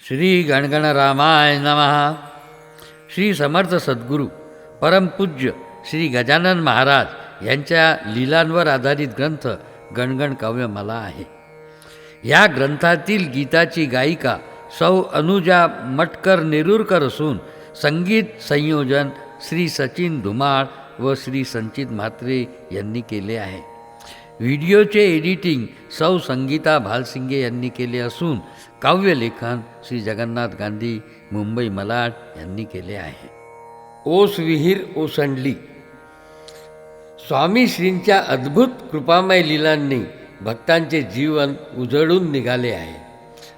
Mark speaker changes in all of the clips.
Speaker 1: श्री गणगणरामाय नमः. श्री समर्थ सद्गुरू परमपूज्य श्री गजानन महाराज यांच्या लीलांवर आधारित ग्रंथ गणगण काव्य मला आहे. या ग्रंथातील गीताची गायिका सौ अनुजा मटकर नेरुरकर असून संगीत संयोजन श्री सचिन धुमाळ व श्री संचित म्हात्रे यांनी केले आहे. व्हिडिओचे एडिटिंग सौ संगीता भालसिंगे यांनी केले असून काव्यलेखन श्री जगन्नाथ गांधी मुंबई मलाड यांनी केले आहे. ओस विहीर ओसंडली. स्वामी श्रींच्या अद्भुत कृपामय लीलांनी भक्तांचे जीवन उजळून निघाले आहे.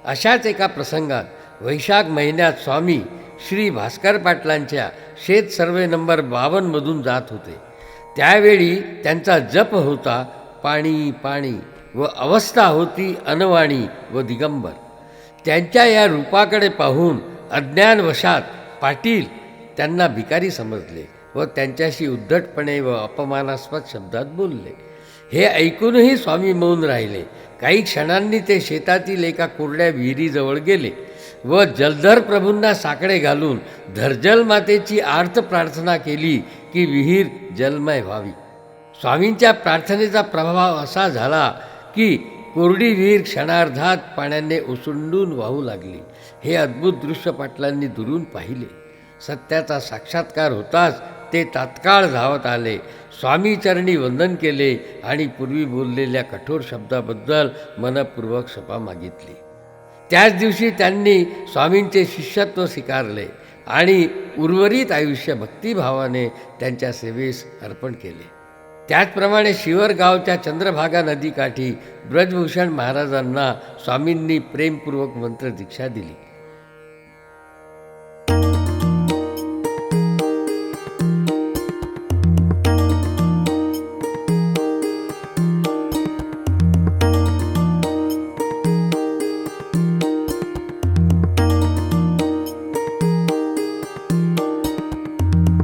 Speaker 1: अशाच एका प्रसंगात वैशाख महिन्यात स्वामी श्री भास्कर पाटलांच्या शेत सर्वे नंबर 52मधून जात होते. त्यावेळी त्यांचा जप होता पाणी पाणी व अवस्था होती अनवाणी व दिगंबर. त्यांच्या या रूपाकडे पाहून अज्ञानवशात पाटील त्यांना भिकारी समजले व त्यांच्याशी उद्धटपणे व अपमानास्पद शब्दात बोलले. हे ऐकूनही स्वामी मौन राहिले. काही क्षणांनी ते शेतातील एका कोरड्या विहिरीजवळ गेले व जलधर प्रभूंना साकडे घालून धरजल मातेची आर्त प्रार्थना केली की विहीर जलमय व्हावी. स्वामींच्या प्रार्थनेचा प्रभाव असा झाला की कोरडी विहीर क्षणार्धात पाण्याने ओसंडून वाहू लागली. हे अद्भुत दृश्य पाटलांनी दुरून पाहिले. सत्याचा साक्षात्कार होताच ते तात्काळ धावत आले. स्वामीचरणी वंदन केले आणि पूर्वी बोललेल्या कठोर शब्दाबद्दल मनपूर्वक क्षमा मागितली. त्याच दिवशी त्यांनी स्वामींचे शिष्यत्व स्वीकारले आणि उर्वरित आयुष्य भक्तिभावाने त्यांच्या सेवेस अर्पण केले. त्याचप्रमाणे शिवरगावच्या चंद्रभागा नदीकाठी ब्रजभूषण महाराजांना स्वामींनी प्रेमपूर्वक मंत्र दीक्षा दिली.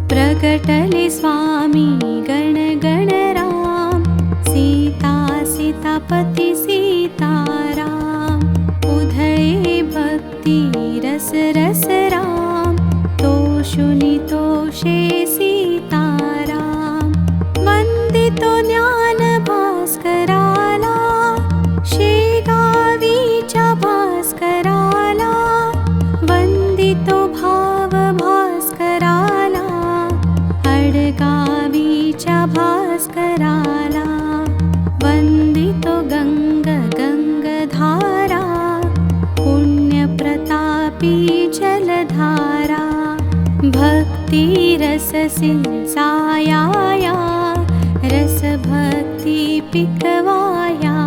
Speaker 2: प्रकटले स्वामी गण गण राम, सीता सीतापती सीताराम. उधळे भक्ती रस रस राम, तोषुनी तोषे सीताराम. वंदितो ज्ञान भास्कराला, शेगावीच्या भास्कराला. वंदितो भाव भास्कराला, अडगावीच्या भास्कराला. वंदितो गंग गंगधारा, पुण्यप्रतापी जलधारा. भक्तिरस सिंचाया, रसभक्ति पिकवाया.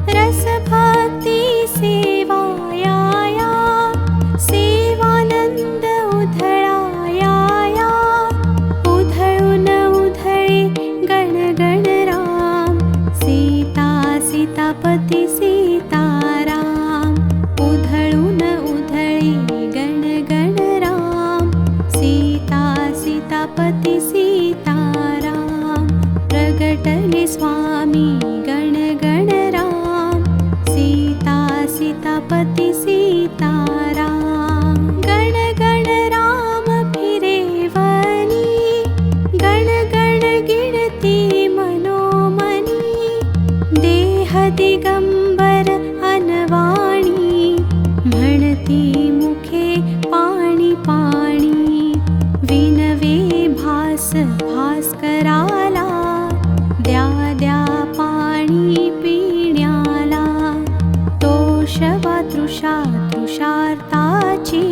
Speaker 2: रसभक्ति सेवाया, सेवानंद उधळाया. उधळून उधळे गण गण राम, सीता सीतापती सीताराम. उधळून उधळे गण गण राम, सीता सीतापती सीताराम. प्रगटले स्वामी गण गण राम, सीता सीतापती सीताराम. गण गण राम फिरे वनी, गण गण गिणती मनोमनी. देह दिगंबर अनवाणी, म्हणती मुखे पाणी पाणी. विनवे भास भास्कराला, द्या द्या पाणी पिण्याला. तोषवा तृषा तृषार्ताची,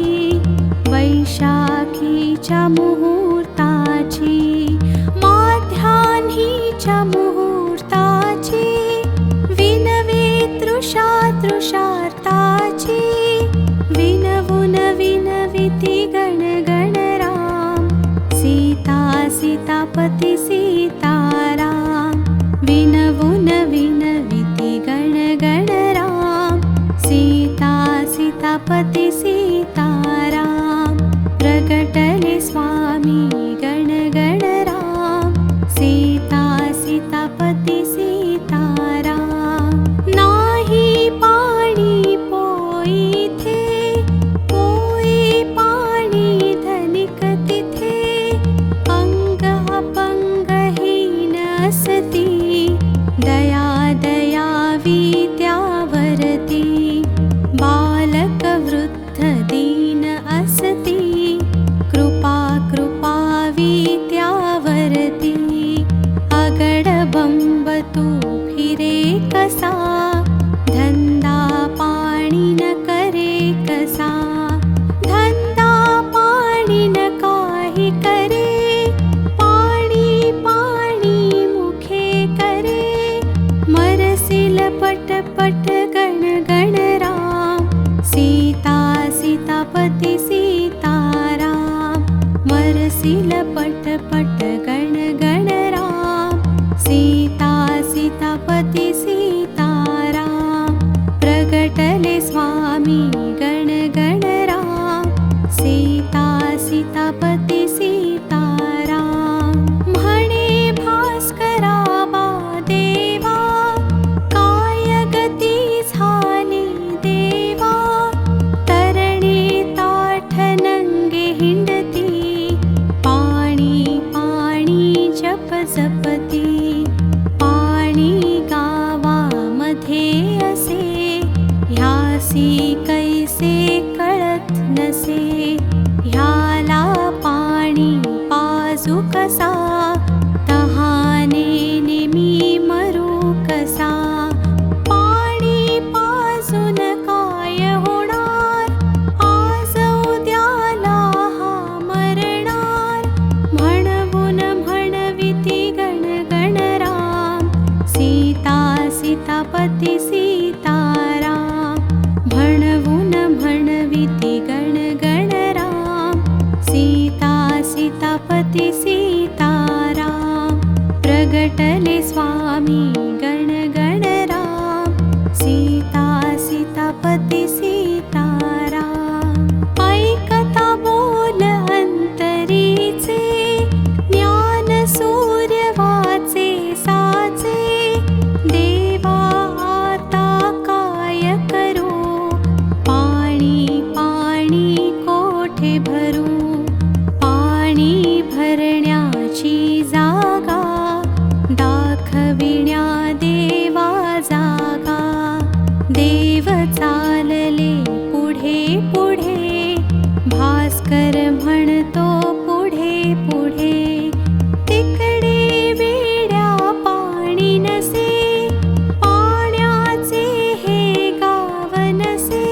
Speaker 2: वैशाखीच्या मुहूर्ताची. माध्यान्हीच्या मुहूर्ताची, विनवे तृषा तृषार्ताची. विनवून विनविती गण गण राम, सीता सीतापती सीताराम. विनवून विनविती गण गण राम, सीता सीतापती सीताराम. प्रगटले स्वामी गण गण राम, सीता सीतापती सीताराम. नाही पाणी पोईथे, कसा, धंदा पाणी न काही करे, पाणी पाणी मुखे करे, मरसिल पटपट गण गण राम, सीता सीतापती सीताराम, मरसिल पटपट गण गण राम, सीता सीतापती सीताराम, प्रगटले स्वामी गण गण राम, सीता सीतापती सीताराम, म्हणे भास्करा बा देवा, काय गती झाली देवा, तरणे ताठ नंगे हिंडती, पाणी पाणी जप जपती, पाणी गावामध्ये असे, ह्यासी कैसे कळत नसे, ह्याला पाणी पाजू कसा, तहाने नेमी मरू कसा, पाणी पाजून काय होणार, आज उद्याला हा मरणार, म्हणवून म्हणविती गण गण राम, सीता सीतापती सीताराम, म्हणवून म्हणविती गण गण राम, सीता सीतापती सीताराम, प्रगटले स्वामी गण गण राम, सीता सीतापती सीताराम, ऐकता बोल अंतरीचे, ज्ञान सूर्य वाचे साचे, देवा आता काय करू, पाणी पाणी कोठे भरू, पाणी भरण्याची जागा, दाखविण्या देवा जागा, देव चालले पुढे पुढे, भास्कर म्हणतो पुढे पुढे, तिकडे वेड्या पाणी नसे, पाण्याचे हे गाव नसे,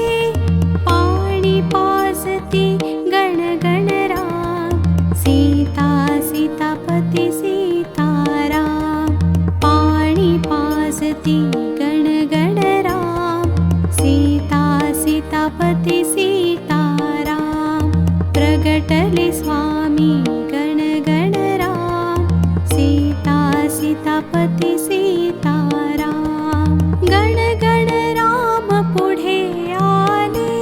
Speaker 2: पाणी पाजती गण गण राम, सीता सीतापती सीताराम, पाणी पाजती गण गण राम, सीता सीतापती सीताराम, प्रगटले स्वामी गण गण राम, सीता सीतापती सीताराम, गण गण राम पुढे आले,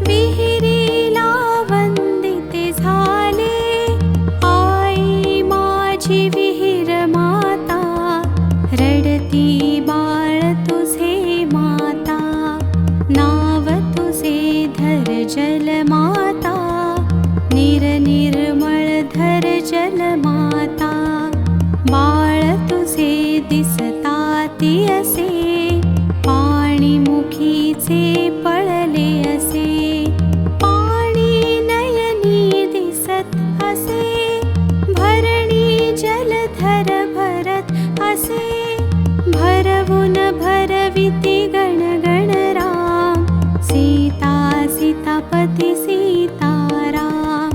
Speaker 2: विहिरीला वंदिते झाले, आई माझी विहीर माता, रडती बाळ तुझे माता, नाव तुझे धर जल माता, निर्मळ धर जल माता, बाळ तुझे दिसता ती असे, पाणी मुखीचे पळले असे, पाणी नयनी दिसत असे, भरणी जलधर भरत असे, भरवून भरविती गण गण राम, सीता सीतापती सीताराम,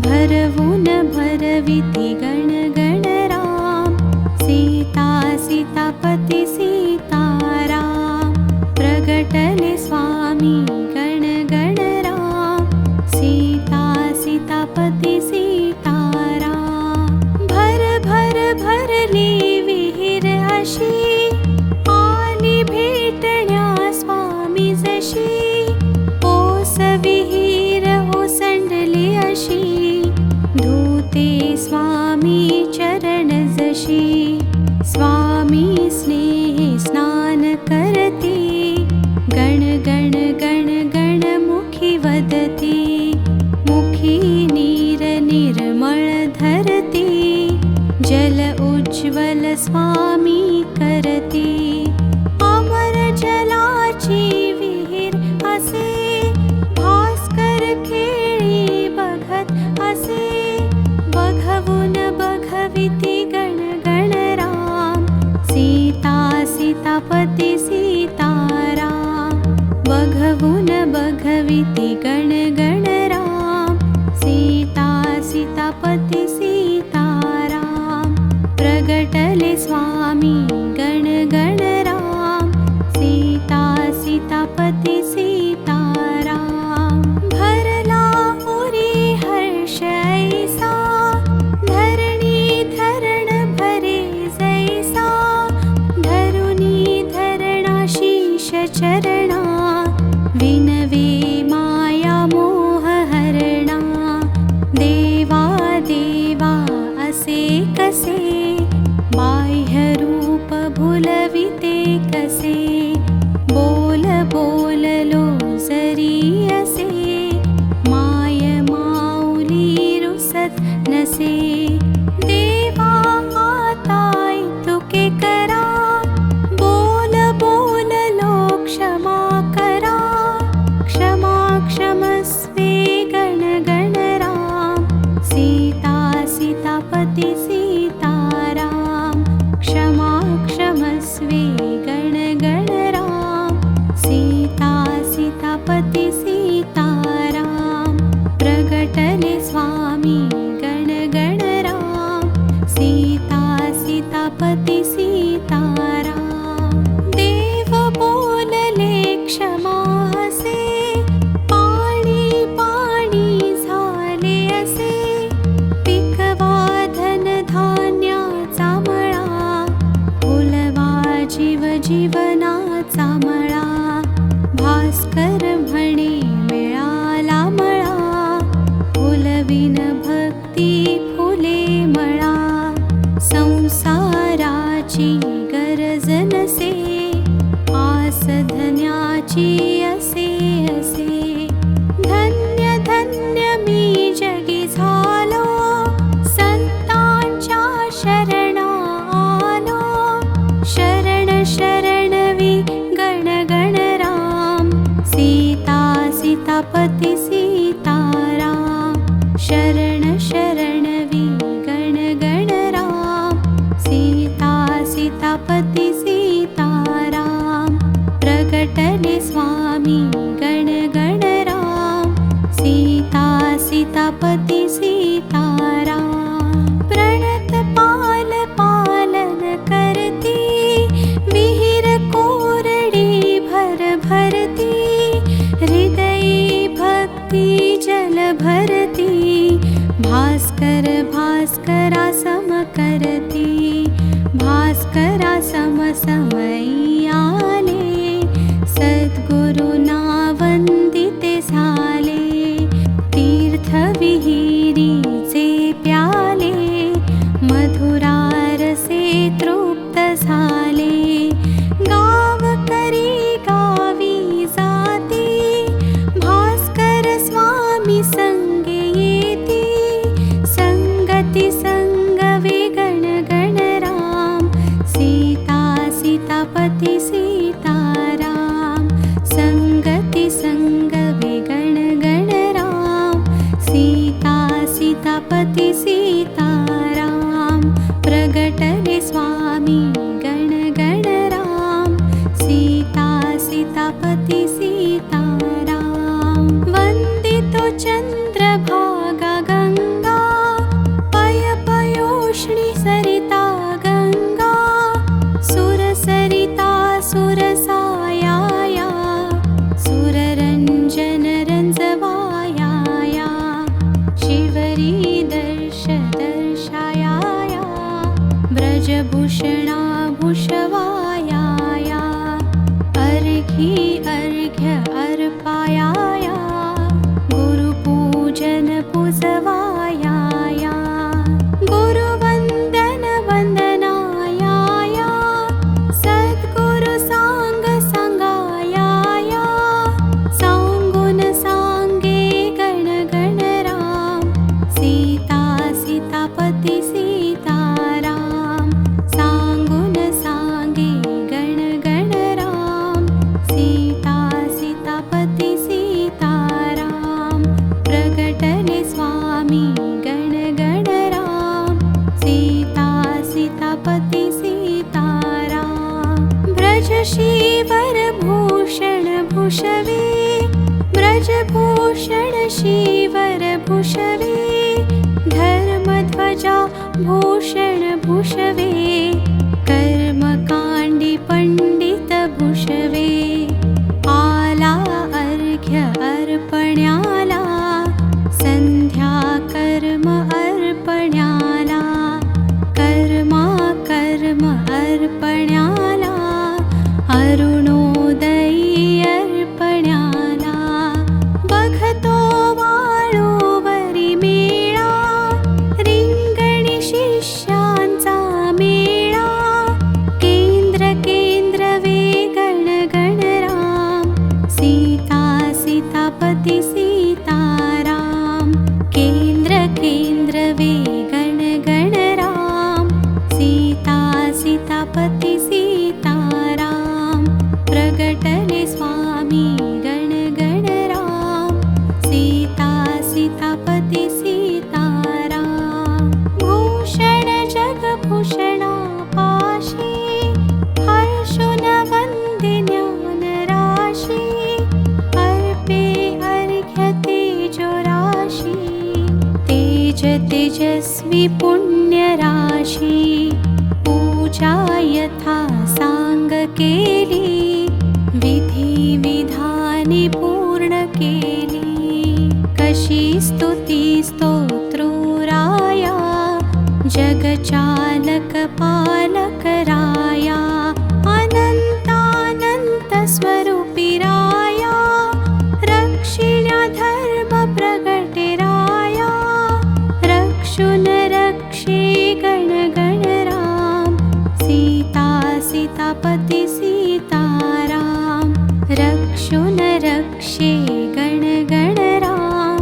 Speaker 2: भरवून भरविती गण गण राम, सीता सीतापती सीताराम, प्रगटले स्वामी गण गण राम, सीता सीतापती सीताराम, भर भर भरली विहीर अशी, आली भेटण्या स्वामी जशी, ओस विहीर ओसंडली अशी, धुते स्वामी चरण जशी, स्वामी स्नेहे स्नान करती, गण गण गण गण मुखी वदती, मुखी नीर निर्मळ धरती, जल उज्ज्वल स्वामी करती, अमर जलाची विहीर असे, भास्कर खेळी बघत असे, बघवून बघविती गण गण राम, सीता सीतापती सीताराम, बघवून बघ बोलविती गण गण राम. सीता सीतापती सीताराम. प्रगटले स्वामी गण गण राम. सीता सीतापती सीताराम. भरला उरी हर्ष ऐसा, धरणी धरण भरे जैसा. धरुनी धरणा शीश चरणा, विनवे माया मोह हरणा. देवा देवा असे कसे, बाह्य रूप भुलविते कसे. बोल बोललो जरी असे, माय माऊली रुसत नसे. देवा आता तुके करा, बोल बोललो क्षमा करा. क्षमा क्षमस्वे गण गण राम. सीता सीतापती सीताराम. क्षमा क्षमस्वे गण गण राम. सीता सीतापती सीताराम. प्रगटले स्वामी गण गण राम. सीता सीतापती सीताराम. देव बोलले क्षमा असे, पाणी पाणी झाले असे. पिकवा धन धान्याचा मळा, फुलवा जीव जीवनाचा मळा. भास्कर म्हणे मिळाला मळा, फुलविन भक्ती फुले मळा. संसाराची गरज नसे, आस धन्याची असे असे. धन्य धन्य मी जगी झालो, संतांच्या शरणा आलो. शरण शरणवी गण गण राम. सीता सीतापती सीताराम. शरण शरणवी गण गण राम. सीता सीतापती सीताराम. प्रगटले स्वामी गण गण राम. सीता सीतापती सीताराम. प्रणत पाल पालन करती, विहीर कोरडी भर भरती. हृदयी भक्ती जल भरती, भास्कर भास्करा सम करती. भास्करा सम समयी आले, सद्गुरुना वंदिते झाले. तीर्थ विहिरीचे प्याले, मधुरा रसे तृप्त झाले. गावकरी गावी जाती, भास्कर स्वामी संगे येती. संगती संगवे गण गण राम. सीता सीतापती व्रजभूषण श्रीवर भूषवे धर्मध्वजा भूषण भूषवे कर्मकाण्डी पंडित भूषवे आला अर्घ्य अर्पण्याला संध्या कर्म अर्पण्याला कर्मा कर्म अर्पण्याला अरुणोदयी अर्पण्याला बघतो वाळूवरी मेळा रिंगणी शिष्यांचा मेळा केंद्र केंद्र वे गण गणराम सीता सीतापती सीताराम केंद्र केंद्र वे गण गणराम सीता सीतापती सीताराम प्रगटले स्वामी गण गणराम सीता सीतापती सीताराम भूषण जगभूषणा पाशी हर्षुन वंदे ज्ञान राशी अर्पे अर्घ्य तेजो राशी तेज तेजस्वी पुण्य राशी पूजा यथा सांग केली विधी विधाने पूर्ण केली कशी स्तुती स्तोत्रुराया जगचालक पालक राया अनंतानंत स्वरूपी राया रक्षिण्या धर्म प्रगटे राया रक्षुन रक्षे गण गणराम सीता सीतापती सीताराम रक्षुन रक्षे गण गणराम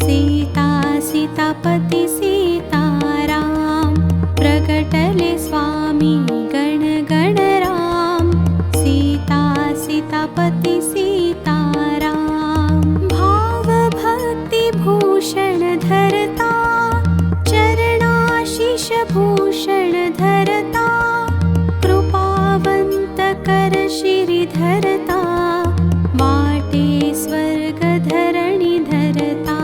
Speaker 2: सीता सीतापती सीताराम प्रगटले स्वामी गण गणराम सीता सीतापती सीताराम भाव भक्ती भूषण धरता चरणाशीष भूषण धरता कृपावंत कर शिरी धरता वाटे स्वर्ग धरणी धरता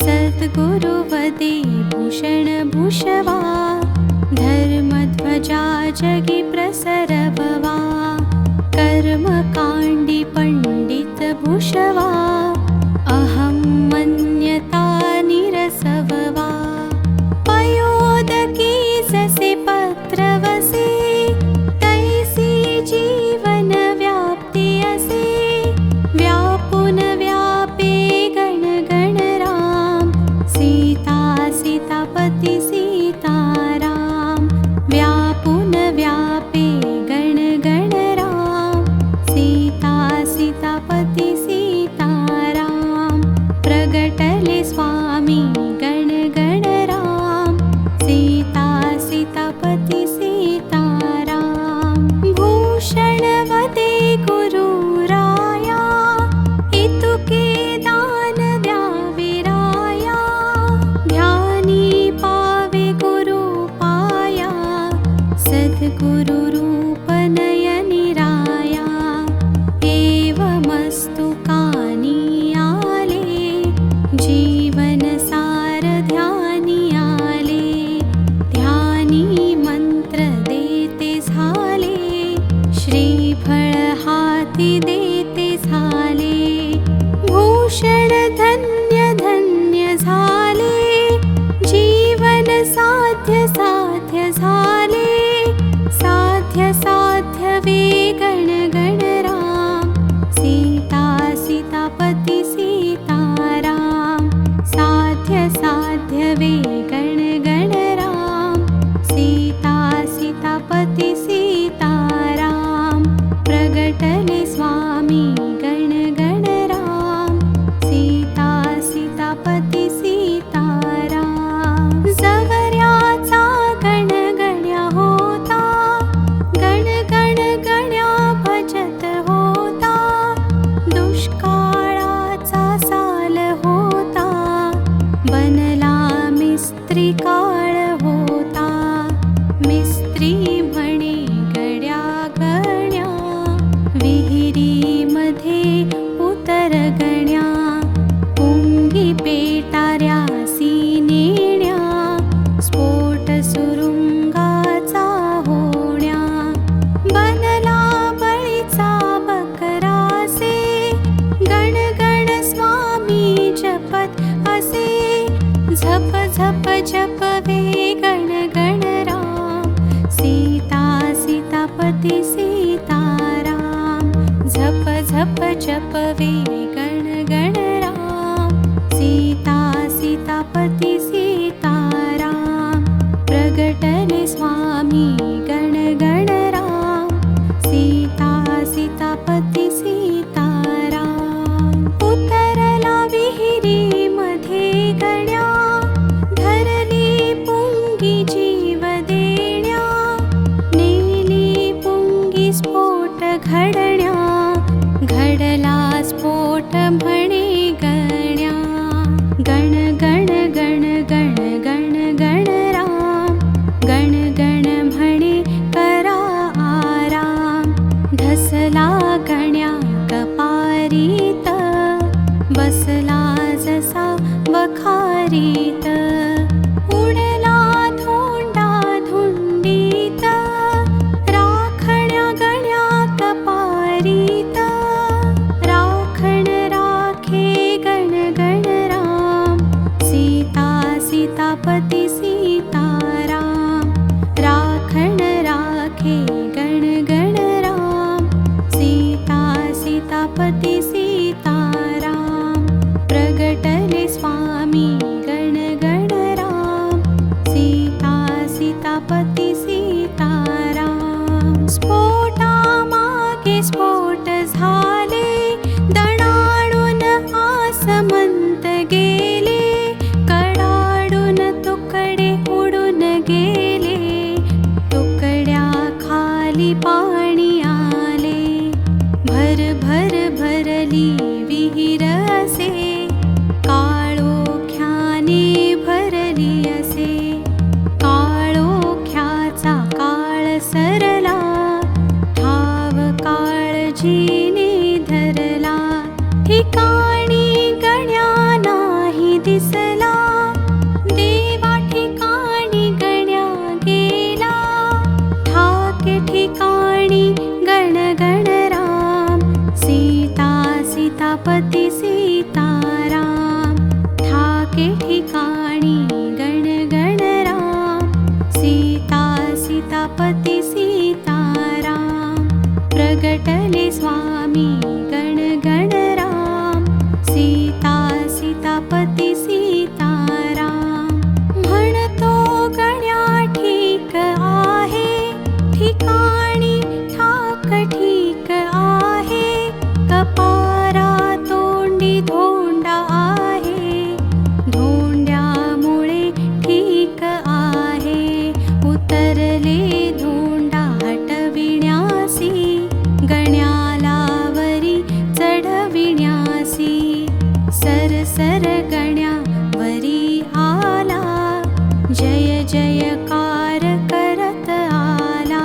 Speaker 2: सद्गुरु वदे भूषण भूषवा धर्मध्वजा जगी प्रसरववा कर्मकाण्डी पंडित भूषवा अहं मन्यता निरसववा पयोदकी जसे पत्रवसे तैसी जीवन व्याप्ती असे व्यापून व्यापे गण गणराम सीता सीतापती सीताराम व्यापून व्यापे गण गणराम सीता सीतापती सीताराम प्रगटले स्वामी गण गणराम सीता सीतापती सीताराम भूषण वदे गुरुराया इतुके दान द्यावे राया ध्यानी पावे गुरु पाया सद्गुरु रूप नयनी राया एवमस्तु कानी आले जीवन सार ध्यानी आले ध्यानी मंत्र देते झाले श्रीफळ हाती देते झाले भूषण धन्य धन्य झाले जीवन साध्य साध्य झाले साध्य साध्य वे गण गणराम सीता सीतापती सीताराम साध्य साध्य वे गण गणराम सीता सीतापती सीताराम प्रगटले स्वामी गण गणराम सीता सीतापती सीताराम जवऱ्याचा गण गण्या होता गण गण गण्या भजत होता दुष्काळाचा साल होता बनला मिस्त्री काळ होता मिस्त्री म्हणे गड्या गण्या विहिरीमध्ये उतर गण्या पेटाऱ्यासी नेण्या स्फोट सुरुंगाचा होण्या बनला बळीचा बकरासे गण गण स्वामी जपत असे झप झप जपवे गण गण राम सीता सीतापती सीताराम झप झप जपवे गण गण राम सीता सीतापती सीताराम प्रगटले स्वामी गण गण राम सीता सीतापती सीताराम उतरला विहिरी मध्ये गण्या धरली पुंगी जीव देण्या नेली पुंगी स्फोट घडण्या घडला स्फोट म्हणे गण्या गण गण गण गण गण गण राम गण गण म्हणे करा आराम ढसला गण्या कपारीत बसला जसा वखारीत उडला धोंडा धुंडीत राखण्या गण्या कपारीत राखण राखे गण गण राम सीता सीतापती सीताराम राखण राखे गण गण राम सीता सीतापती सीताराम प्रगटले स्वामी गण गण राम सीता सीतापती सीताराम स्फोटा मागे स्फोट झाले दणाणून आसमंत गेले कडाडून तुकडे उडून गेले तुकड्या खाली पाणी आले भर भर भरली विहीर असे काळोख्याने भरली असे काळोख्याचा काळ सरला ठाव काळजीने धरला ठिकाणी गण्या नाही दिसला देवा ठिकाणी गण्या गेला ठाके ठिकाणी गण गण राम सीता सीतापती सीताराम ठाके ठिकाणी गण गण राम सीता सीतापती सीताराम प्रगटले स्वामी गण गण राम सीता सीतापती सीताराम म्हणतो गण्या ठीक आहे ठिकाणी ठाक ठीक आहे कपारा तोंडी धोंडा आहे धोंड्यामुळे ठीक आहे उतरले धोंडा हटविण्यासी गण्याला वरी चढविण्यासी सरसर गण्या वरी आला जय जयकार करत आला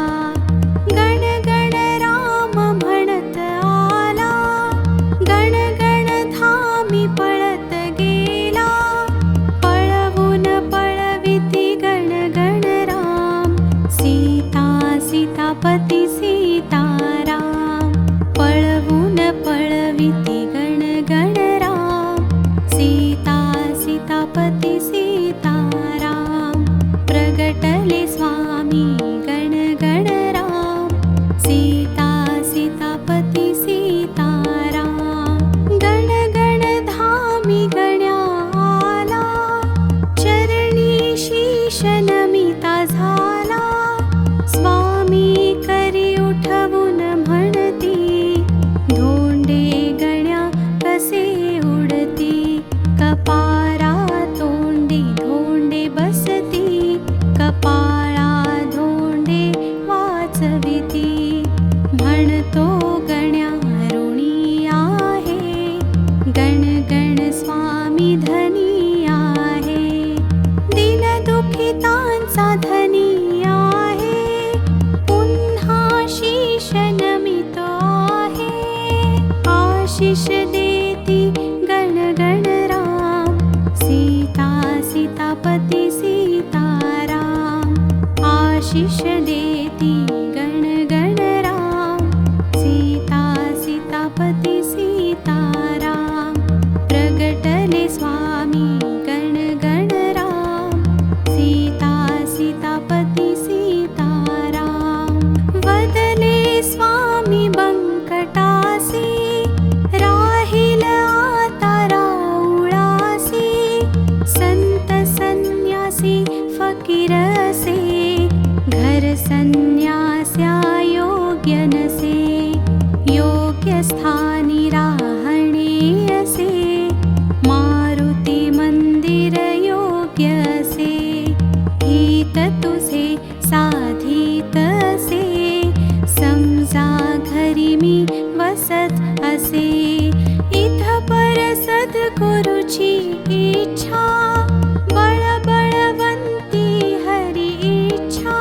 Speaker 2: गण गण राम म्हणत आला गण गण धामी पळत गेला पळवून पळविती गण गण राम सीता सीतापती सीताराम पळवून पळविती गण गण राम सीता सीतापती सीताराम प्रगटले स्वामी गण गण राम सीता सीतापती सीताराम गण गण धामी गण्या आला चरणी शीश नमिता झाला स्वामी करी उठवून म्हणती धोंडे गण्या कसे उडती कपारा तोंडी धोंडे बसती कपाळा धोंडे वाचविती म्हणतो गण्या ऋणी आहे गण गण स्वामी धनी आहे दिन दुखितांचा धनी आहे पुन्हा शीश नमित आहे आशिष देती गण गण राम गुरुची इच्छा, बळ बळवंती हरी इच्छा,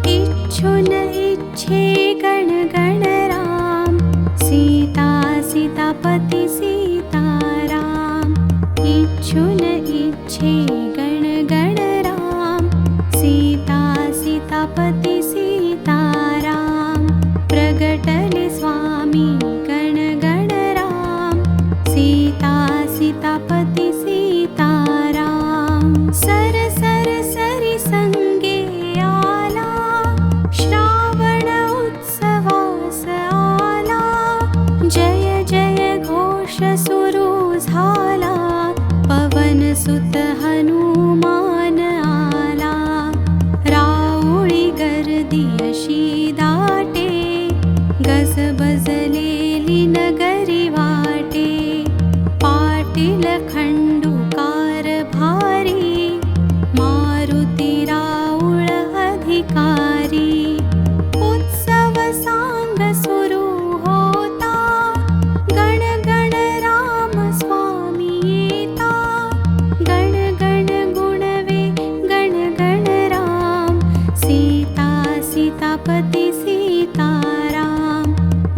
Speaker 2: इच्छुन इच्छे गण गण राम, सीता सीतापती सीताराम, इच्छुन इच्छे गण गण राम, सीता सीतापती सीताराम, प्रगटले स्वामी गण गण राम, सीता सीतापती सीताराम, सर सर सरी संगे आला, श्रावण उत्सवास आला, जय जय घोष सुरू झाला, पवन सुत हनुमान आला, राऊळी गर्दी अशी दाटे, गजबजलेली नगरी वाटे, पाटील खंडूकार भारी, मारुती राऊळ अधिकारी, उत्सव सांग सुरू होता, गण गण राम स्वामी येता, गण गण गुणवे गण गण राम, सीता सीतापती सीताराम,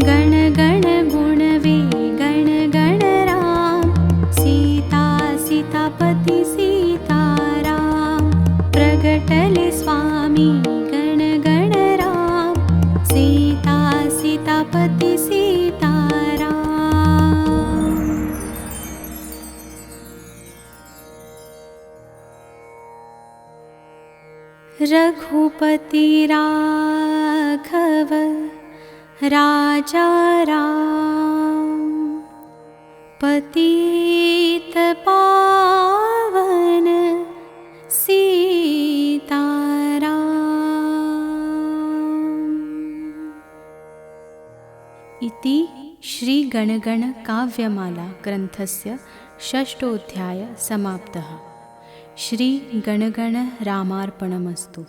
Speaker 2: गण गण गुणवे गण गण राम, सीता सीतापती सीताराम, प्रगटले स्वामी गण गण राम, सीता सीतापती सीताराम. रघुपति राघव राजा राम, पतित पावन सीताराम. इति श्री गणगण काव्यमाला ग्रंथस्य षष्ठोऽध्याय समाप्तः. श्री गणगण रामार्पणमस्तु.